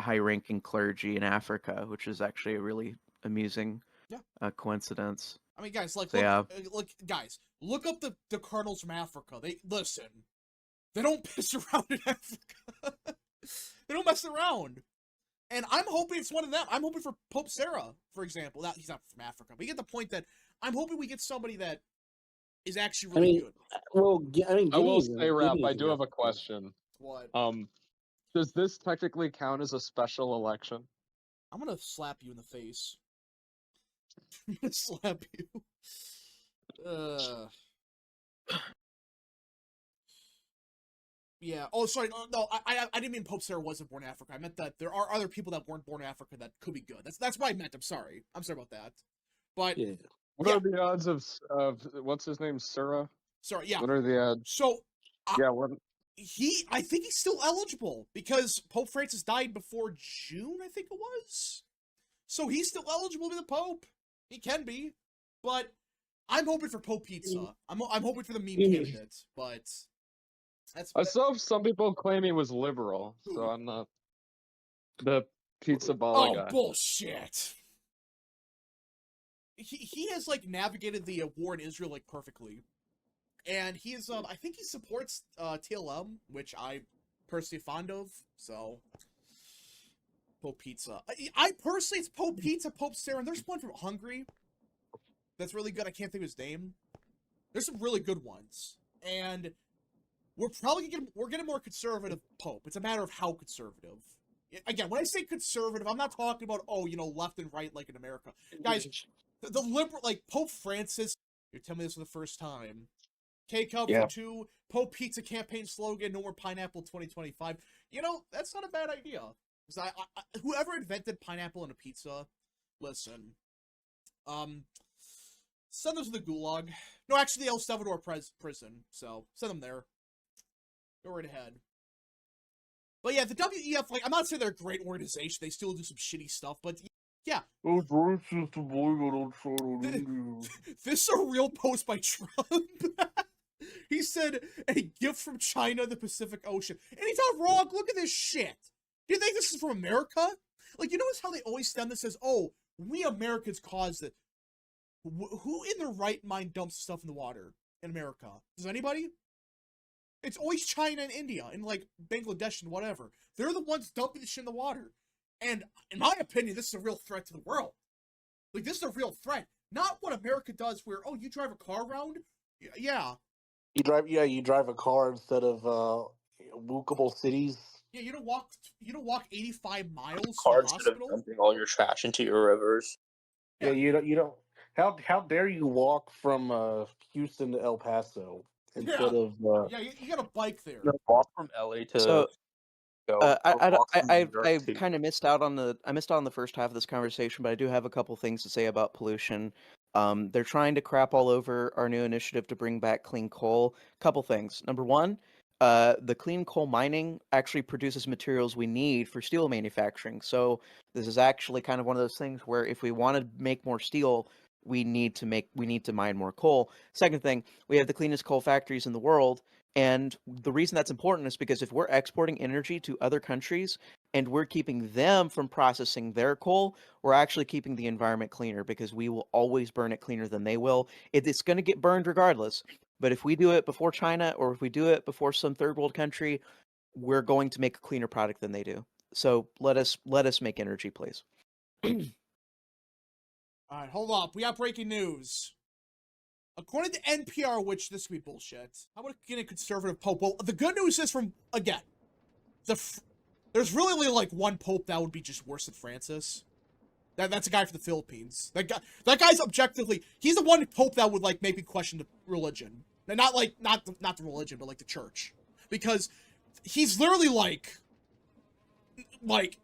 high-ranking clergy in Africa, which is actually a really amusing coincidence. I mean, guys, like, So, guys, look up the cardinals from Africa. They don't piss around in Africa. They don't mess around. And I'm hoping it's one of them. I'm hoping for Pope Sarah, for example. Now, he's not from Africa, but you get the point that I'm hoping we get somebody that is actually really good. Well, I will say, Rap, I do have a question. What? Does this technically count as a special election? I'm gonna slap you in the face. I'm gonna slap you. Yeah. Oh, sorry. No, I didn't mean Pope Sarah wasn't born in Africa. I meant that there are other people that weren't born in Africa that could be good. That's what I meant. I'm sorry about that. But what are the odds of what's his name, Sarah? Sorry. Yeah. What are the odds? So. What? I think he's still eligible because Pope Francis died before June, I think it was. So he's still eligible to be the Pope. He can be, but I'm hoping for Pope Pizza. I'm hoping for the meme candidate, but I saw some people claim he was liberal, so I'm not the pizza baller guy. Oh, bullshit. He has like navigated the war in Israel like perfectly. And he's, I think he supports, TLM, which I personally fond of, so. Pope Pizza. I personally, it's Pope Pizza, Pope Sarah, and there's one from Hungary that's really good. I can't think of his name. There's some really good ones. And we're probably getting more conservative Pope. It's a matter of how conservative. Again, when I say conservative, I'm not talking about, left and right like in America. Guys, the liberal, like, Pope Francis, you're telling me this for the first time. K-Cup for 2, Pope Pizza campaign slogan, no more pineapple 2025. You know, that's not a bad idea. Because whoever invented pineapple in a pizza, listen. Send those to the Gulag. No, actually, the El Salvador prison. So, send them there. Go right ahead. But yeah, the WEF, like, I'm not saying they're a great organization. They still do some shitty stuff, but yeah. This is a real post by Trump. He said, a gift from China, the Pacific Ocean. And he's not wrong. Look at this shit. Do you think this is from America? Like, you notice how they always stem this as, we Americans caused it. Who in their right mind dumps stuff in the water in America? Does anybody? It's always China and India and, like, Bangladesh and whatever. They're the ones dumping the shit in the water. And, in my opinion, this is a real threat to the world. Like, this is a real threat. Not what America does where, you drive a car around? Yeah. You drive a car instead of walkable cities. Yeah, you don't walk 85 miles to Car the instead of hospital. dumping all your trash into your rivers. Yeah, you don't. How dare you walk from Houston to El Paso instead of? You got a bike there. No, walk from LA to. So, I to... kind of missed out on the first half of this conversation, but I do have a couple things to say about pollution. They're trying to crap all over our new initiative to bring back clean coal. Couple things. Number one, the clean coal mining actually produces materials we need for steel manufacturing. So this is actually kind of one of those things where if we want to make more steel, we need to mine more coal. Second thing, we have the cleanest coal factories in the world. And the reason that's important is because if we're exporting energy to other countries and we're keeping them from processing their coal, we're actually keeping the environment cleaner because we will always burn it cleaner than they will. It's going to get burned regardless. But if we do it before China or if we do it before some third world country, we're going to make a cleaner product than they do. So let us make energy, please. All right, hold up. We got breaking news. According to NPR, which this could be bullshit, how about getting a conservative pope? Well, the good news is there's really only like one pope that would be just worse than Francis. That's a guy from the Philippines. That guy's objectively, he's the one pope that would like make me question the religion. And not the religion, but like the church. Because he's literally like,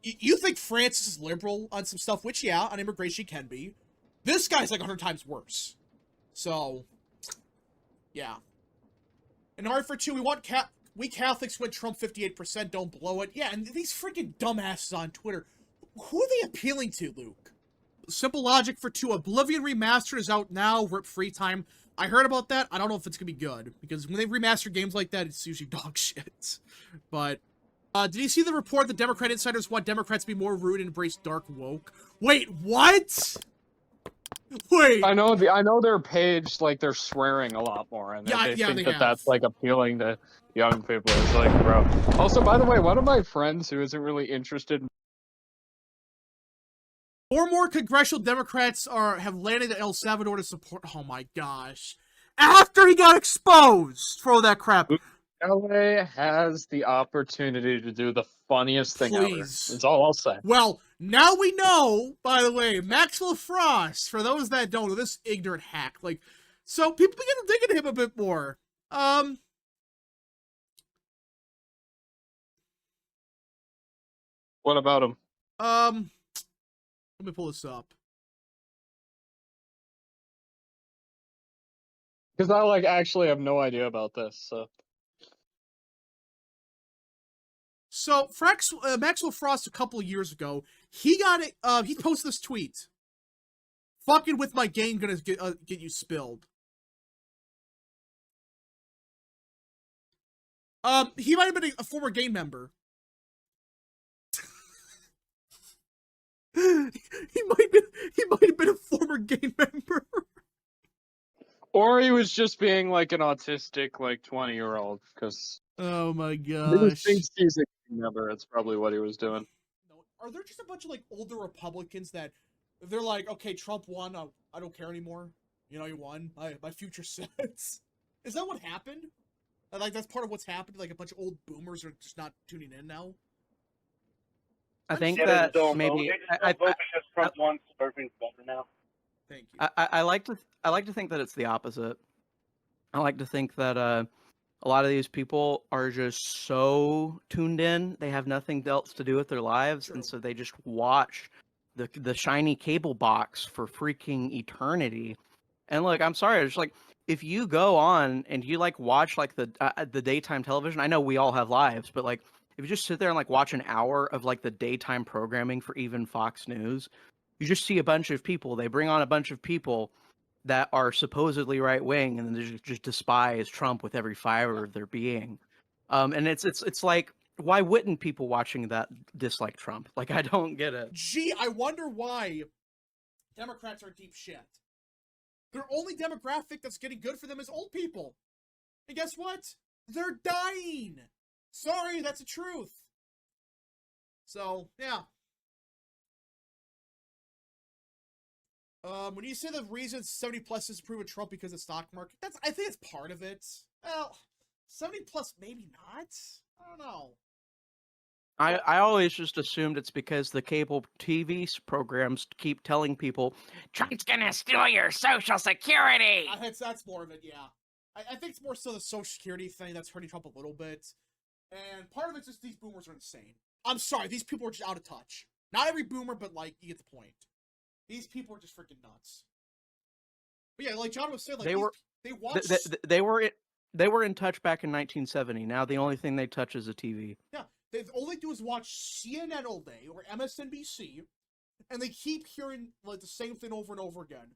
you think Francis is liberal on some stuff, which on immigration can be. This guy's like 100 times worse. So, yeah. And for 2, we Catholics win Trump 58%, don't blow it. Yeah, and these freaking dumbasses on Twitter, who are they appealing to, Luke? Simple logic for 2, Oblivion Remastered is out now, rip free time. I heard about that, I don't know if it's gonna be good, because when they remaster games like that, it's usually dog shit. But, Did you see the report that Democrat insiders want Democrats to be more rude and embrace dark woke? Wait, what? Wait. I know their page, like, they're swearing a lot more, and Yeah, they yeah, think they that have. that's, like, appealing to young people. It's like, bro. Also, by the way, one of my friends who isn't really interested in 4 more congressional Democrats have landed at El Salvador to support. Oh my gosh! After he got exposed for all that crap. LA has the opportunity to do the funniest thing ever. That's all I'll say. Well, now we know, by the way, Maxwell Frost, for those that don't know, this ignorant hack, like, so people begin to dig into him a bit more. What about him? Let me pull this up. Because I, like, actually have no idea about this, so. So, Maxwell Frost, a couple of years ago, he got it, he posted this tweet. Fucking with my game gonna get you spilled. He might have been a former game member. he might have been a former game member. Or he was just being, like, an autistic, like, 20-year-old, because... Oh my He gosh. thinks he's a game member, that's probably what he was doing. Are there just a bunch of, like, older Republicans that they're like, okay, Trump won, I don't care anymore. You know, he won. My future sets. Is that what happened? Like, that's part of what's happened? Like, a bunch of old boomers are just not tuning in now? I think Yeah, they that just don't maybe vote. They just don't vote because Trump won, so everything's better now. Thank you. I like to think that it's the opposite. I like to think that a lot of these people are just so tuned in, they have nothing else to do with their lives, True. and so they just watch the shiny cable box for freaking eternity. And look, I'm sorry, it's like if you go on and you like watch like the daytime television, I know we all have lives, but like if you just sit there and like watch an hour of like the daytime programming for even Fox News, you just see a bunch of people. They bring on a bunch of people that are supposedly right wing, and then they just despise Trump with every fiber of their being. And it's like, why wouldn't people watching that dislike Trump? Like, I don't get it. Gee, I wonder why Democrats are deep shit. Their only demographic that's getting good for them is old people. And guess what? They're dying. Sorry, that's the truth. So, yeah. When you say the reason 70 plus disapprove of Trump because of the stock market, I think it's part of it. Well, 70 plus maybe not. I don't know. I always just assumed it's because the cable TV programs keep telling people Trump's gonna steal your Social Security. That's more of it, yeah. I think it's more so the Social Security thing that's hurting Trump a little bit. And part of it's just these boomers are insane. I'm sorry, these people are just out of touch. Not every boomer, but like, you get the point. These people are just freaking nuts. But yeah, like John was saying, like they were in touch back in 1970. Now the only thing they touch is a TV. Yeah, all they do is watch CNN all day or MSNBC, and they keep hearing like the same thing over and over again.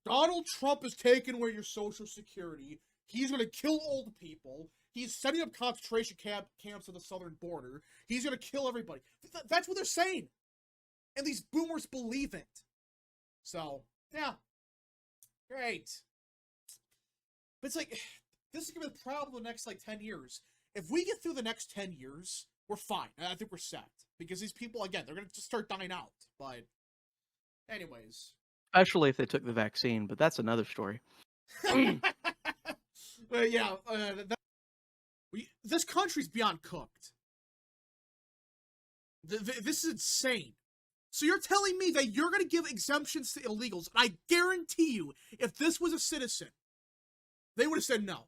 Donald Trump is taking away your Social Security. He's gonna kill old people. He's setting up concentration camps at the southern border. He's gonna kill everybody. That's what they're saying, and these boomers believe it. So, yeah. Great. But it's like, this is going to be the problem the next, like, 10 years. If we get through the next 10 years, we're fine. I think we're set. Because these people, again, they're going to just start dying out. But, anyways. Especially if they took the vaccine, but that's another story. But, yeah. This country's beyond cooked. This is insane. So you're telling me that you're going to give exemptions to illegals. I guarantee you, if this was a citizen, they would have said no.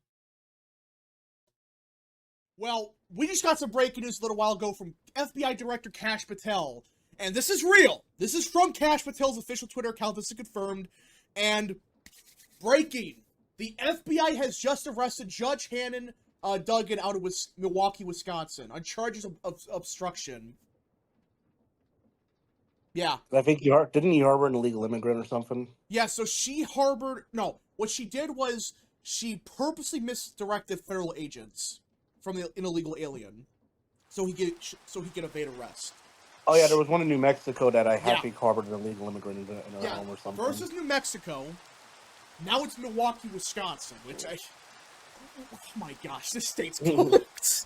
Well, we just got some breaking news a little while ago from FBI Director Kash Patel. And this is real. This is from Kash Patel's official Twitter account. This is confirmed. And breaking. The FBI has just arrested Judge Hannon Duggan out of Milwaukee, Wisconsin on charges of obstruction. Yeah. I think didn't he harbor an illegal immigrant or something? Yeah, so she harbored... No, what she did was she purposely misdirected federal agents from an illegal alien. so he could evade arrest. Oh yeah, there was one in New Mexico that I Yeah. happy harbored an illegal immigrant in a Yeah, home or something. versus New Mexico. Now it's Milwaukee, Wisconsin, which oh my gosh, this state's cooked.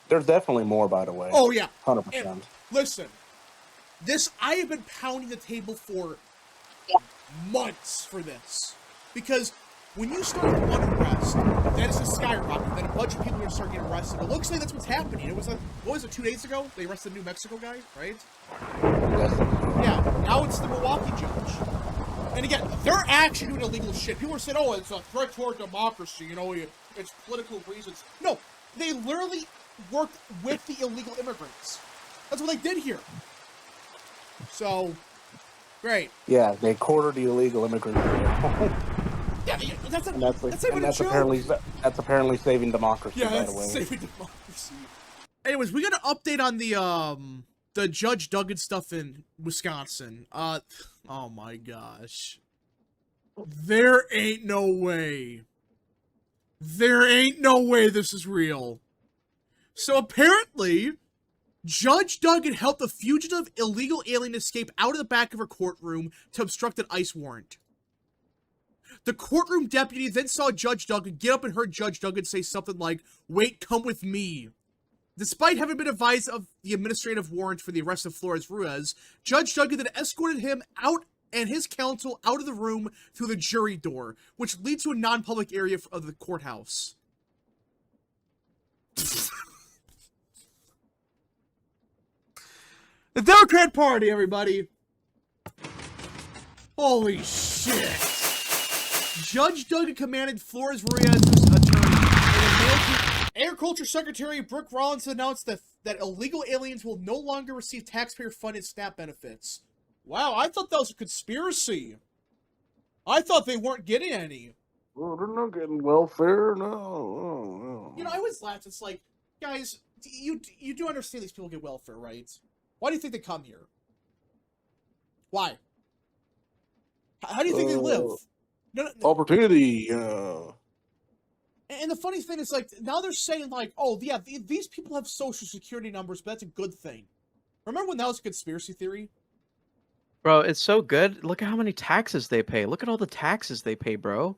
There's definitely more, by the way. Oh yeah, 100%. listen, I have been pounding the table for months for this, because when you start with one arrest, then it's a skyrocket. Then a bunch of people are going to start getting arrested. It looks like that's what's happening. It was what was it, 2 days ago? They arrested the New Mexico guy, right? Yeah. Now it's the Milwaukee judge. And again, they're actually doing illegal shit. People are saying, "Oh, it's a threat toward democracy." You know, it's political reasons. No, they literally worked with the illegal immigrants. That's what they did here. So, great. Yeah, they quartered the illegal immigrants. Yeah, that's apparently saving democracy. Yeah, by that's the way. saving democracy. Anyways, we got an update on the Judge Duggan stuff in Wisconsin. Oh my gosh. There ain't no way. There ain't no way this is real. So apparently, Judge Duggan helped a fugitive illegal alien escape out of the back of her courtroom to obstruct an ICE warrant. The courtroom deputy then saw Judge Duggan get up and heard Judge Duggan say something like, "Wait, come with me." Despite having been advised of the administrative warrant for the arrest of Flores Ruiz, Judge Duggan then escorted him out and his counsel out of the room through the jury door, which leads to a non-public area of the courthouse. The Democrat Party, everybody! Holy shit! Judge Duggan commanded Flores Ruiz's attorney and a mail to Agriculture Secretary Brooke Rollins announced that illegal aliens will no longer receive taxpayer-funded SNAP benefits. Wow, I thought that was a conspiracy. I thought they weren't getting any. Well, they're not getting welfare, no. You know, I always laugh. It's like, guys, you do understand these people get welfare, right? Why do you think they come here? Why? How do you think they live? No, opportunity. And the funny thing is, like, now they're saying, like, oh, yeah, these people have social security numbers, but that's a good thing. Remember when that was a conspiracy theory? Bro, it's so good. Look at how many taxes they pay. Look at all the taxes they pay, bro.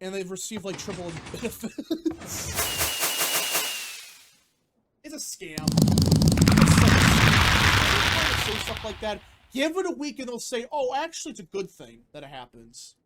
And they've received, like, triple benefits. It's a scam. Say stuff like that. Give it a week and they'll say, oh, actually, it's a good thing that it happens.